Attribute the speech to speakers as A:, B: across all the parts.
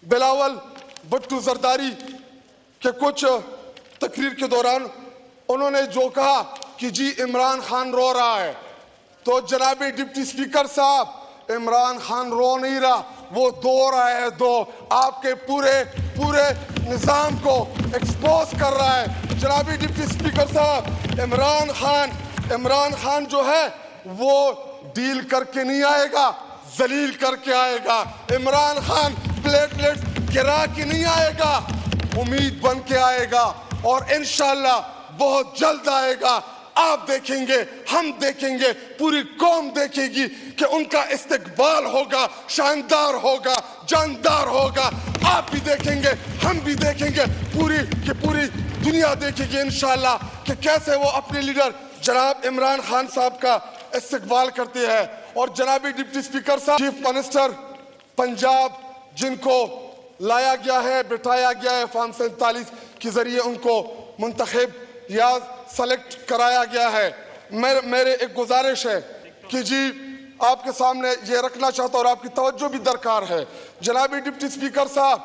A: بلاول بھٹو زرداری کے کچھ تقریر کے دوران انہوں نے جو کہا کہ جی عمران خان رو رہا ہے، تو جناب ڈپٹی سپیکر صاحب عمران خان رو نہیں رہا، وہ دو رہا ہے، دو آپ کے پورے نظام کو ایکسپوز کر رہا ہے۔ جناب ڈپٹی سپیکر صاحب عمران خان جو ہے وہ ڈیل کر کے نہیں آئے گا، ذلیل کر کے آئے گا۔ عمران خان پلیٹلیٹ گرا کے نہیں آئے گا، امید بن کے آئے گا، اور انشاءاللہ بہت جلد آئے گا۔ آپ دیکھیں گے، ہم دیکھیں گے، پوری قوم دیکھے گی کہ ان کا استقبال ہوگا، شاندار ہوگا، جاندار ہوگا۔ آپ بھی دیکھیں گے، ہم بھی دیکھیں گے، پوری دنیا دیکھے گی انشاءاللہ کہ کیسے وہ اپنے لیڈر جناب عمران خان صاحب کا استقبال کرتے ہیں۔ اور جناب ڈپٹی سپیکر صاحب چیف منسٹر پنجاب جن کو لایا گیا ہے، بٹھایا گیا ہے فارم 47 کے ذریعے ان کو منتخب یا سلیکٹ کرایا گیا ہے، میرے ایک گزارش ہے کہ جی آپ کے سامنے یہ رکھنا چاہتا ہوں اور آپ کی توجہ بھی درکار ہے۔ جناب ڈپٹی سپیکر صاحب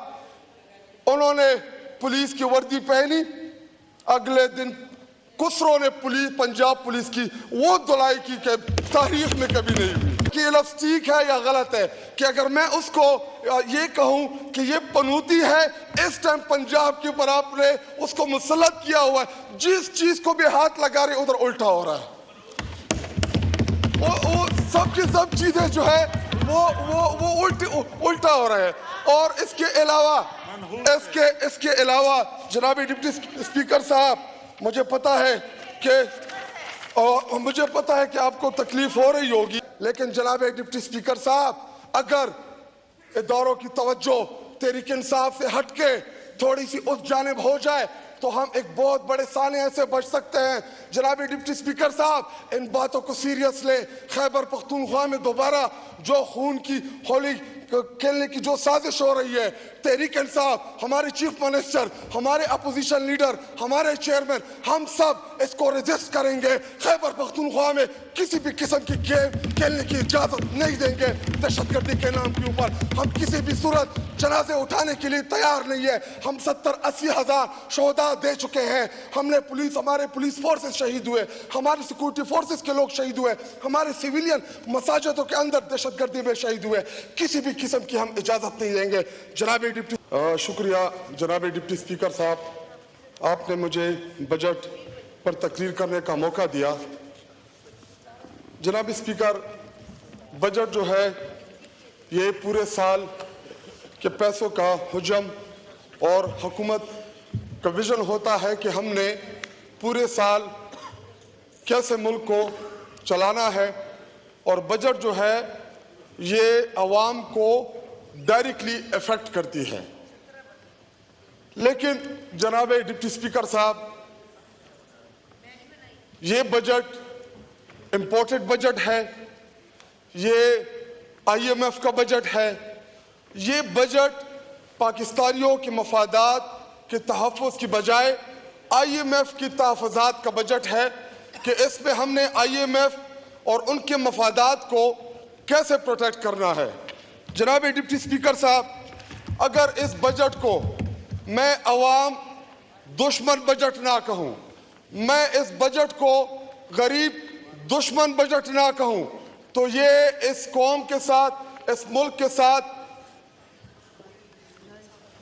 A: انہوں نے پولیس کی وردی پہنی، اگلے دن کسروں نے پنجاب پولیس کی وہ دلائی کی کہ تاریخ میں کبھی نہیں ہوئی۔ کہ یہ لفظ ٹھیک ہے یا غلط ہے کہ اگر میں اس کو یہ کہوں کہ یہ پنوتی ہے، اس ٹائم پنجاب کے اوپر آپ نے اس کو مسلط کیا ہوا ہے، جس چیز کو بھی ہاتھ لگا رہے ادھر الٹا ہو رہا ہے۔ وہ سب کی سب چیزیں جو ہے وہ الٹا ہو رہا ہے۔ اور اس کے علاوہ جناب ڈپٹی سپیکر صاحب مجھے پتا ہے کہ آپ کو تکلیف ہو رہی ہوگی، لیکن جناب ڈپٹی سپیکر صاحب اگر اداروں کی توجہ تحریک انصاف سے ہٹ کے تھوڑی سی اس جانب ہو جائے تو ہم ایک بہت بڑے سانحے سے بچ سکتے ہیں۔ جناب ڈپٹی سپیکر صاحب ان باتوں کو سیریس لیں۔ خیبر پختونخوا میں دوبارہ جو خون کی ہولی کھیلنے کی جو سازش ہو رہی ہے، تحریک انصاف، ہمارے چیف منسٹر، ہمارے اپوزیشن لیڈر، ہمارے چیئرمین، ہم سب اس کو ریزسٹ کریں گے۔ خیبر پختونخوا میں کسی بھی قسم کی گیم کھیلنے کی اجازت نہیں دیں گے۔ دہشت گردی کے نام کے اوپر ہم کسی بھی صورت جنازے اٹھانے کے لیے تیار نہیں ہے۔ ہم 70-80 ہزار شہداء دے چکے ہیں۔ ہم نے ہمارے پولیس فورسز شہید ہوئے، ہمارے سیکورٹی فورسز کے لوگ شہید ہوئے، ہمارے سیویلین مساجدوں کے اندر دہشت گردی میں شہید ہوئے۔ کسی بھی قسم کی ہم اجازت نہیں دیں گے۔ شکریہ جناب ڈپٹی سپیکر صاحب، آپ نے مجھے بجٹ پر تقریر کرنے کا موقع دیا۔ جناب سپیکر، بجٹ جو ہے یہ پورے سال کے پیسوں کا حجم اور حکومت کا ویژن ہوتا ہے کہ ہم نے پورے سال کیسے ملک کو چلانا ہے، اور بجٹ جو ہے یہ عوام کو ڈائریکٹلی افیکٹ کرتی ہے۔ لیکن جناب ڈپٹی سپیکر صاحب، یہ بجٹ امپورٹڈ بجٹ ہے، یہ IMF کا بجٹ ہے، یہ بجٹ پاکستانیوں کے مفادات کے تحفظ کی بجائے IMF کی تحفظات کا بجٹ ہے کہ اس میں ہم نے IMF اور ان کے مفادات کو کیسے پروٹیکٹ کرنا ہے۔ جناب ڈپٹی سپیکر صاحب، اگر اس بجٹ کو میں عوام دشمن بجٹ نہ کہوں، میں اس بجٹ کو غریب دشمن بجٹ نہ کہوں، تو یہ اس قوم کے ساتھ، اس ملک کے ساتھ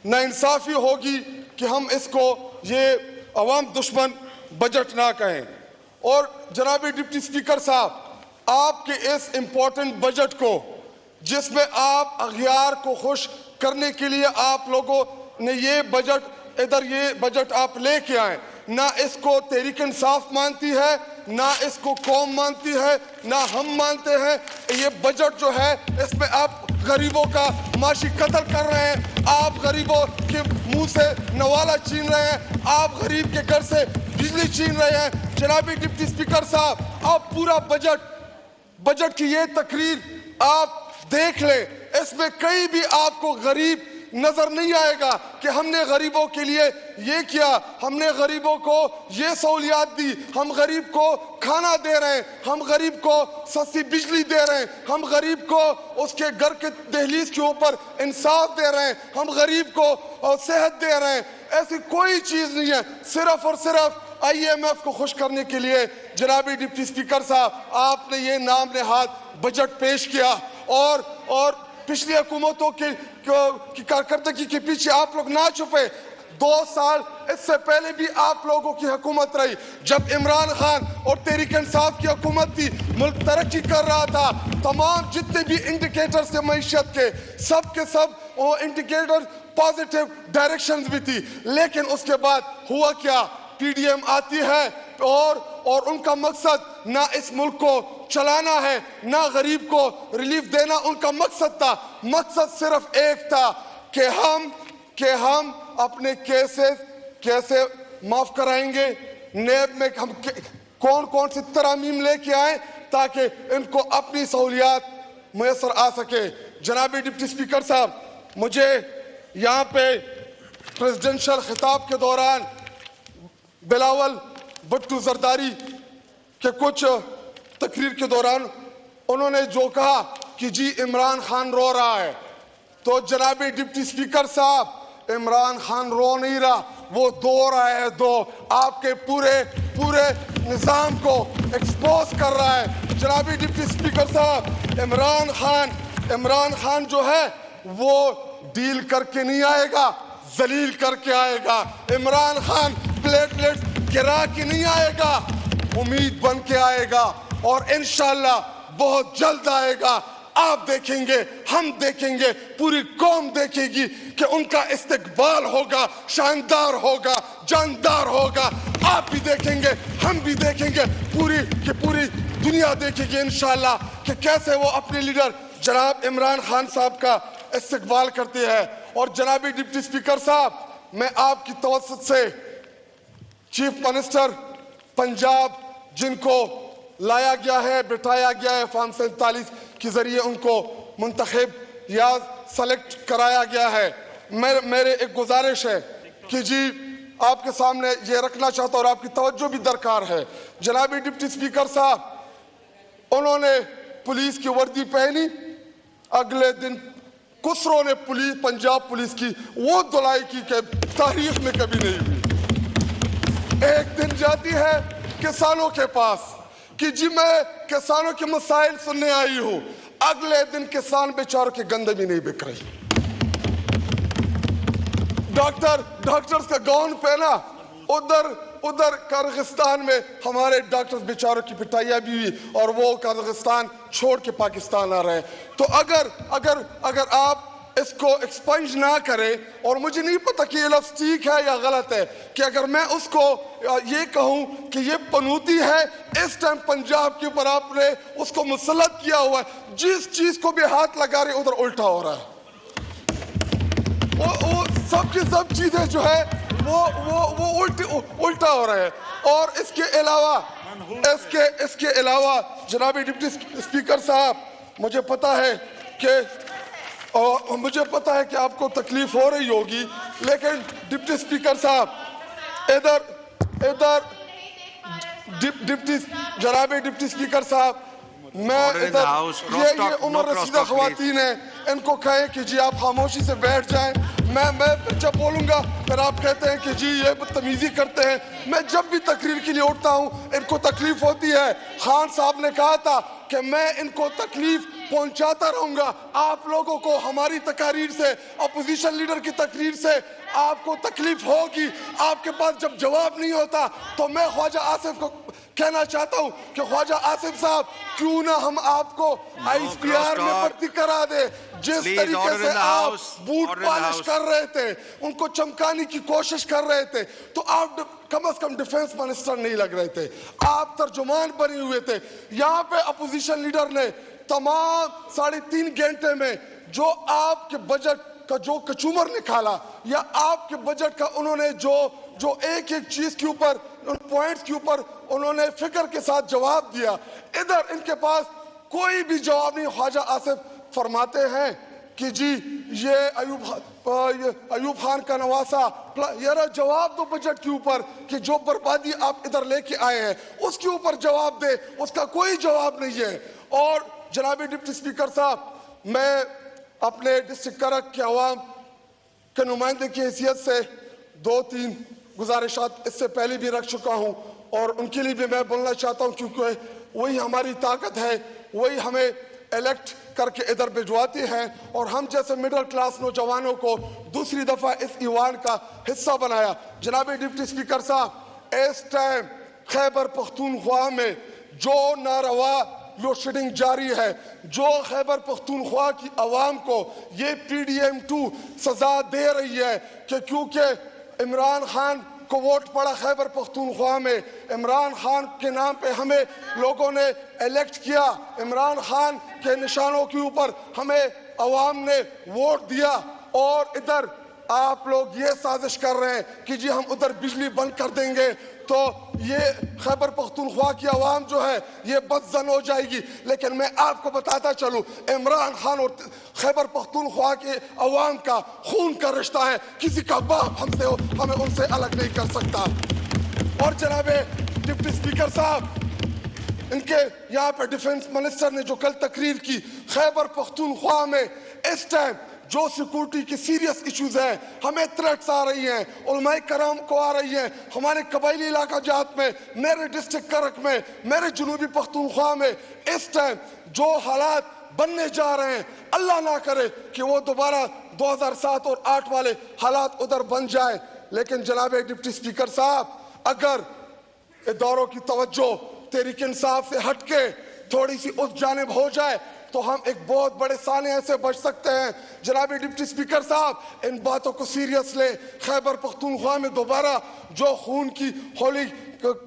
A: ناانصافی ہوگی کہ ہم اس کو یہ عوام دشمن بجٹ نہ کہیں۔ اور جناب ڈپٹی سپیکر صاحب، آپ کے اس امپورٹنٹ بجٹ کو، جس میں آپ اغیار کو خوش کرنے کے لیے آپ لوگوں نے یہ بجٹ آپ لے کے آئیں، نہ اس کو تحریک انصاف مانتی ہے، نہ اس کو قوم مانتی ہے، نہ ہم مانتے ہیں۔ یہ بجٹ جو ہے اس میں آپ غریبوں کا معاشی قتل کر رہے ہیں، آپ غریبوں کے منہ سے نوالا چھین رہے ہیں، آپ غریب کے گھر سے بجلی چھین رہے ہیں۔ جناب ڈپٹی سپیکر صاحب، آپ پورا بجٹ کی یہ تقریر آپ دیکھ لیں، اس میں کہیں بھی آپ کو غریب نظر نہیں آئے گا کہ ہم نے غریبوں کے لیے یہ کیا, ہم نے غریبوں کو یہ سہولیات دی, ہم غریب کو کھانا دے رہے ہیں, ہم غریب کو سستی بجلی دے رہے ہیں, ہم غریب کو اس کے گھر کے دہلیز کے اوپر انصاف دے رہے ہیں, ہم غریب کو صحت دے رہے ہیں. ایسی کوئی چیز نہیں ہے. صرف اور صرف آئی ایم ایف کو خوش کرنے کے لیے جناب ڈپٹی اسپیکر صاحب آپ نے یہ نام نہاد بجٹ پیش کیا, اور پچھلی حکومتوں کی کارکردگی کے پیچھے آپ لوگ نہ چھپے. 2 سال اس سے پہلے بھی آپ لوگوں کی حکومت رہی. جب عمران خان اور تحریک انصاف کی حکومت تھی, ملک ترقی کر رہا تھا, تمام جتنے بھی انڈیکیٹرز تھے معیشت کے سب وہ انڈیکیٹر پازیٹیو ڈائریکشنز بھی تھی. لیکن اس کے بعد ہوا کیا, پی ڈی ایم آتی ہے اور ان کا مقصد نہ اس ملک کو چلانا ہے نہ غریب کو ریلیف دینا. ان کا مقصد تھا, مقصد صرف ایک تھا کہ ہم اپنے کیسز کیسے معاف کرائیں گے, نیب میں ہم کون سی ترامیم لے کے آئیں تاکہ ان کو اپنی سہولیات میسر آ سکے. جناب ڈپٹی اسپیکر صاحب, مجھے یہاں پہ پریزیڈنشل خطاب کے دوران بلاول بھٹو زرداری کے کچھ تقریر کے دوران انہوں نے جو کہا کہ جی عمران خان رو رہا ہے, تو جناب ڈپٹی اسپیکر صاحب عمران خان رو نہیں رہا, وہ دو رہا ہے, آپ کے پورے نظام کو ایکسپوز کر رہا ہے. جناب ڈپٹی اسپیکر صاحب عمران خان جو ہے وہ ڈیل کر کے نہیں آئے گا, ذلیل کر کے آئے گا. عمران خان پلیٹلیٹ گرا کے نہیں آئے گا, امید بن کے آئے گا, اور انشاءاللہ بہت جلد آئے گا. آپ دیکھیں گے, ہم دیکھیں گے, پوری قوم دیکھے گی کہ ان کا استقبال ہوگا, شاندار ہوگا, جاندار ہوگا. آپ بھی دیکھیں گے, ہم بھی دیکھیں گے, پوری دنیا دیکھے گی انشاءاللہ کہ کیسے وہ اپنے لیڈر جناب عمران خان صاحب کا استقبال کرتے ہیں. اور جناب ڈپٹی اسپیکر صاحب, میں آپ کی توسط سے چیف منسٹر پنجاب جن کو لایا گیا ہے, بٹھایا گیا ہے, فارم 47 کے ذریعے ان کو منتخب یا سلیکٹ کرایا گیا ہے, میرے ایک گزارش ہے کہ جی آپ کے سامنے یہ رکھنا چاہتا ہوں اور آپ کی توجہ بھی درکار ہے. جناب ڈپٹی اسپیکر صاحب, انہوں نے پولیس کی وردی پہنی, اگلے دن کسروں نے پنجاب پولیس کی وہ دلائی کی کہ تاریخ میں کبھی نہیں ہوئی. ایک دن جاتی ہے کسانوں کے پاس کہ جی میں کسانوں کے مسائل سننے آئی ہوں, اگلے دن کسان بیچاروں کے گندے بھی نہیں بک رہی. ڈاکٹرز کا گاؤن پہنا, ادھر کرغستان میں ہمارے ڈاکٹرز بیچاروں کی پٹائیاں بھی ہوئی اور وہ کرغستان چھوڑ کے پاکستان آ رہے ہیں. تو اگر آپ اس کو ایکسپنج نہ کریں, اور مجھے نہیں پتا کہ یہ لفظ ٹھیک ہے یا غلط ہے, کہ اگر میں اس کو یہ کہوں کہ یہ پنوتی ہے, اس ٹائم پنجاب کے اوپر آپ نے اس کو مسلط کیا ہوا ہے, جس چیز کو بھی ہاتھ لگا رہے ادھر الٹا ہو رہا ہے. وہ سب کی سب چیزیں جو ہے وہ الٹا ہو رہے ہیں. اور اس کے علاوہ جناب ڈپٹی اسپیکر صاحب, مجھے پتا ہے کہ آپ کو تکلیف ہو رہی ہوگی, لیکن ڈپٹی اسپیکر صاحب ادھر جناب ڈپٹی اسپیکر صاحب, میں یہ عمر رسیدہ خواتین ہیں, ان کو کہیں کہ جی آپ خاموشی سے بیٹھ جائیں. میں جب بولوں گا پھر آپ کہتے ہیں کہ جی یہ بدتمیزی کرتے ہیں. میں جب بھی تقریر کے لیے اٹھتا ہوں ان کو تکلیف ہوتی ہے. خان صاحب نے کہا تھا کہ میں ان کو تکلیف پہنچاتا رہوں گا. آپ لوگوں کو ہماری تقاریر سے, اپوزیشن لیڈر کی تقریر سے آپ کو تکلیف ہوگی. آپ کے پاس جب جواب نہیں ہوتا تو میں خواجہ آصف کو کہنا چاہتا ہوں کہ خواجہ آصف صاحب, کیوں نہ ہم آپ کو آئی ایس پی آر میں بھرتی کرا دے. جس طریقے سے آپ بوٹ پالش کر رہے تھے, ان کو چمکانے کی کوشش کر رہے تھے, تو آپ کم از کم ڈیفنس منسٹر نہیں لگ رہے تھے, آپ ترجمان بنے ہوئے تھے. یہاں پہ اپوزیشن لیڈر نے تمام 3.5 گھنٹے میں جو آپ کے بجٹ کا جو کچومر نکالا, یا آپ کے بجٹ کا انہوں نے جو ایک چیز کے اوپر, ان پوائنٹس کے اوپر انہوں نے فکر کے ساتھ جواب دیا, ادھر ان کے پاس کوئی بھی جواب نہیں. خواجہ آصف فرماتے ہیں کہ جی یہ ایوب خان کا نواسا، یار جواب دو بجٹ کے اوپر کہ جو بربادی آپ ادھر لے کے آئے ہیں اس کے اوپر جواب دے، اس کا کوئی جواب نہیں ہے۔ اور جناب ڈپٹی اسپیکر صاحب، میں اپنے ڈسٹرکٹ کرک کے عوام کے نمائندے کی حیثیت سے 2-3 گزارشات اس سے پہلے بھی رکھ چکا ہوں، اور ان کے لیے بھی میں بولنا چاہتا ہوں، کیونکہ وہی ہماری طاقت ہے، وہی ہمیں الیکٹ کر کے ادھر بھجواتے ہیں، اور ہم جیسے مڈل کلاس نوجوانوں کو دوسری دفعہ اس ایوان کا حصہ بنایا۔ جناب ڈپٹی اسپیکر صاحب، اس ٹائم خیبر پختونخوا میں جو ناروا لوڈ شیڈنگ جاری ہے، جو خیبر پختونخوا کی عوام کو یہ PDM2 سزا دے رہی ہے کہ کیونکہ عمران خان کو ووٹ پڑا خیبر پختونخوا میں، عمران خان کے نام پہ ہمیں لوگوں نے الیکٹ کیا، عمران خان کے نشانوں کے اوپر ہمیں عوام نے ووٹ دیا، اور ادھر آپ لوگ یہ سازش کر رہے ہیں کہ جی ہم ادھر بجلی بند کر دیں گے تو یہ خیبر پختونخوا کی عوام جو ہے یہ بدزن ہو جائے گی۔ لیکن میں آپ کو بتاتا چلوں، عمران خان اور خیبر پختونخوا کے عوام کا خون کا رشتہ ہے، کسی کا باپ ہمیں ان سے الگ نہیں کر سکتا۔ اور جناب ڈپٹی اسپیکر صاحب، ان کے یہاں پہ ڈیفنس منسٹر نے جو کل تقریر کی، خیبر پختونخوا میں اس ٹائم جو سیکورٹی کی سیریس ایشوز ہیں، ہمیں تھریٹس آ رہی ہیں، علماء کرام کو آ رہی ہیں، ہمارے قبائلی علاقہ جات میں، میرے ڈسٹرکٹ کرک میں، میرے جنوبی پختونخوا میں اس ٹائم جو حالات بننے جا رہے ہیں، اللہ نہ کرے کہ وہ دوبارہ 2007 اور 8 والے حالات ادھر بن جائیں۔ لیکن جناب ڈپٹی اسپیکر صاحب، اگر اداروں کی توجہ تحریک انصاف سے ہٹ کے تھوڑی سی اس جانب ہو جائے تو ہم ایک بہت بڑے سانحے سے بچ سکتے ہیں۔ جناب ڈپٹی اسپیکر صاحب، ان باتوں کو سیریس لیں۔ خیبر پختونخوا میں دوبارہ جو خون کی ہولی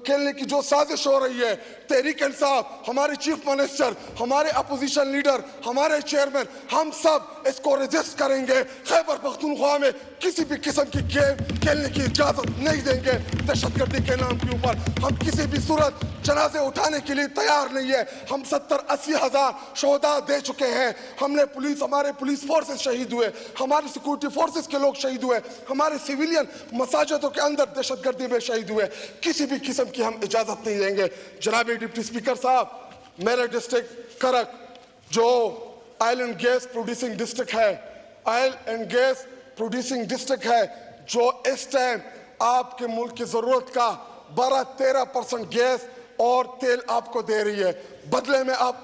A: کھیلنے کی جو سازش ہو رہی ہے، تحریک انصاف، ہمارے چیف منسٹر، ہمارے اپوزیشن لیڈر، ہمارے چیئرمین، ہم سب اس کو ریزسٹ کریں گے۔ خیبر پختونخوا میں کسی بھی قسم کی گیم کھیلنے کی اجازت نہیں دیں گے۔ دہشت گردی کے نام کے اوپر ہم کسی بھی صورت جنازے اٹھانے کے لیے تیار نہیں ہے۔ ہم 70-80 ہزار شہداء دے چکے ہیں۔ ہم نے ہمارے پولیس فورسز شہید ہوئے، ہمارے سیکورٹی فورسز کے لوگ شہید ہوئے، ہمارے سیویلین مساجدوں کے اندر دہشت گردی میں شہید ہوئے۔ کسی بھی قسم کی ہم اجازت نہیں دیں گے۔ جناب ڈپٹی اسپیکر صاحب، میرے ڈسٹرکٹ کرک جو oil and gas producing district ہے، oil and gas producing district ہے، جو اس ٹائم آپ کے ملک کی ضرورت کا 12-13% گیس اور تیل آپ کو دے رہی ہے، بدلے میں آپ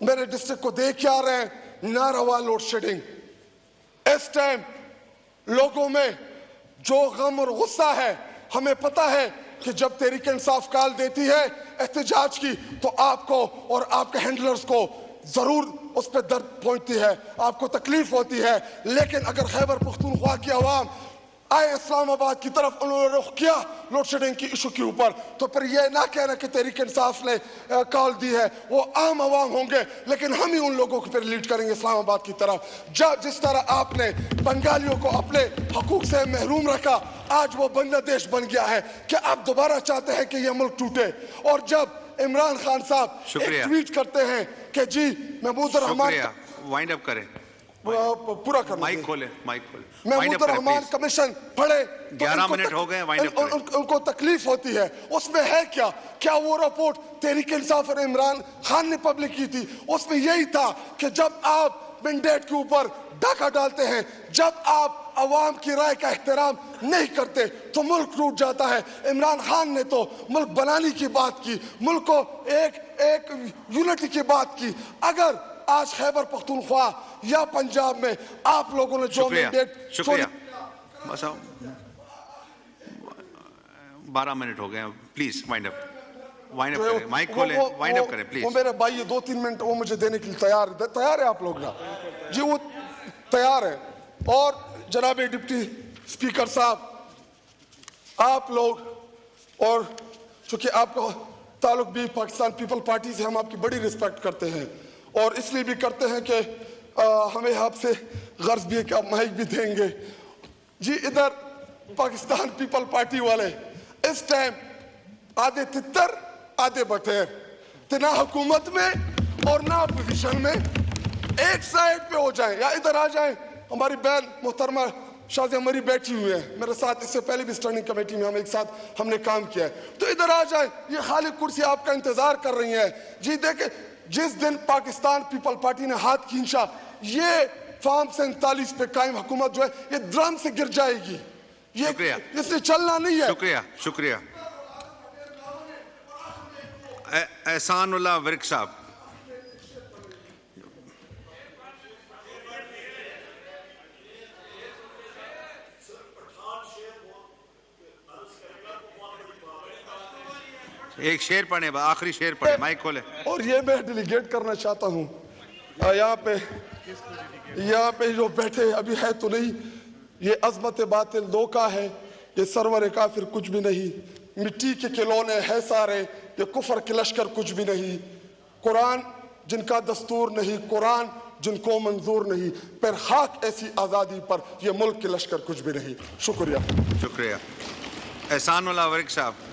A: میرے ڈسٹرکٹ کو دے کے آ رہے ہیں ناروا لوڈ شیڈنگ۔ اس ٹائم لوگوں میں جو غم اور غصہ ہے، ہمیں پتا ہے کہ جب تحریک انصاف کال دیتی ہے احتجاج کی تو آپ کو اور آپ کے ہینڈلرز کو ضرور اس پہ درد پہنچتی ہے، آپ کو تکلیف ہوتی ہے۔ لیکن اگر خیبر پختونخوا کی عوام آئے اسلام آباد کی طرف، انہوں نے رخ کیا لوڈ شیڈنگ کی ایشو کے اوپر، تو پھر یہ نہ کہنا کہ تحریک انصاف نے کال دی ہے، وہ عام عوام ہوں گے، لیکن ہم ہی ان لوگوں کو پھر لیڈ کریں گے اسلام آباد کی طرف۔ جس طرح آپ نے بنگالیوں کو اپنے حقوق سے محروم رکھا، آج وہ بنگلہ دیش بن گیا ہے، کہ آپ دوبارہ چاہتے ہیں کہ یہ ملک ٹوٹے۔ اور جب عمران خان صاحب ایک ٹویٹ کرتے ہیں کہ جی محمود الرحمان،
B: وائنڈ اپ کریں،
A: پورا کرنا،
B: مائک کھولے، مائک کھولے،
A: محمود الرحمان کمیشن پڑھے،
B: 11 منٹ ہو گئے، وائنڈ اپ کریں۔
A: ان کو تکلیف ہوتی ہے، اس میں ہے کیا وہ رپورٹ تحریک انصاف اور عمران خان نے پبلک کی تھی، اس میں یہی تھا کہ جب آپ مینڈیٹ کے اوپر ڈاکہ ڈالتے ہیں، جب آپ عوام کی رائے کا احترام نہیں کرتے تو ملک ٹوٹ جاتا ہے۔ عمران خان نے تو ملک بنانے کی بات کی، ملک کو ایک یونٹی کی بات کی۔ اگر آج خیبر پختونخوا یا پنجاب میں آپ لوگوں نے جو مینڈیٹ،
B: شکریہ، 12 منٹ ہو گئے، پلیز وائنڈ اپ، وائنڈ اپ کریں، مائک کھولیں، وائنڈ اپ کریں پلیز۔
A: وہ میرے بھائی 2-3 منٹ وہ مجھے دینے کے لیے تیار ہے آپ لوگ نا جی، وہ تیار ہے۔ اور جناب ڈپٹی اسپیکر صاحب، آپ لوگ، اور چونکہ آپ کا تعلق بھی پاکستان پیپل پارٹی سے، ہم آپ کی بڑی رسپیکٹ کرتے ہیں، اور اس لیے بھی کرتے ہیں کہ ہمیں آپ سے غرض بھی ہے کہ آپ مائک بھی دیں گے جی۔ ادھر پاکستان پیپل پارٹی والے اس ٹائم آدھے تتر آدھے بٹیر، نہ حکومت میں اور نہ اپوزیشن میں، ایک سائڈ پہ ہو جائیں یا ادھر آ جائیں. ہماری بہن محترمہ شازیہ مری بیٹھی ہوئی ہے میرے ساتھ, اس سے پہلے بھی اسٹینڈنگ کمیٹی میں ہم ایک ساتھ ہم نے کام کیا ہے. تو ادھر آ جائیں, یہ خالی کرسی آپ کا انتظار کر رہی ہیں. جی دیکھیں, جس دن پاکستان پیپل پارٹی نے ہاتھ کھینچا, یہ فارم 47 پہ قائم حکومت جو ہے یہ ڈرم سے گر جائے گی. یہ اس سے چلنا نہیں ہے.
B: شکریہ شکریہ. احسان اللہ ورک صاحب. ایک شعر پڑھیں, آخری شعر پڑھیں, مائک کھولے.
A: اور یہ میں ڈیلیگیٹ کرنا چاہتا ہوں, یہاں پہ جو بیٹھے ابھی ہے تو نہیں, یہ عظمت باطل دھوکا ہے, یہ سرور کافر کچھ بھی نہیں, مٹی کے کھلونے ہے سارے, یہ کفر کے لشکر کچھ بھی نہیں. قرآن جن کا دستور نہیں, قرآن جن کو منظور نہیں, پر خاک ایسی آزادی پر یہ ملک کے لشکر کچھ بھی نہیں. شکریہ.
B: شکریہ. احسان اللہ ورک صاحب.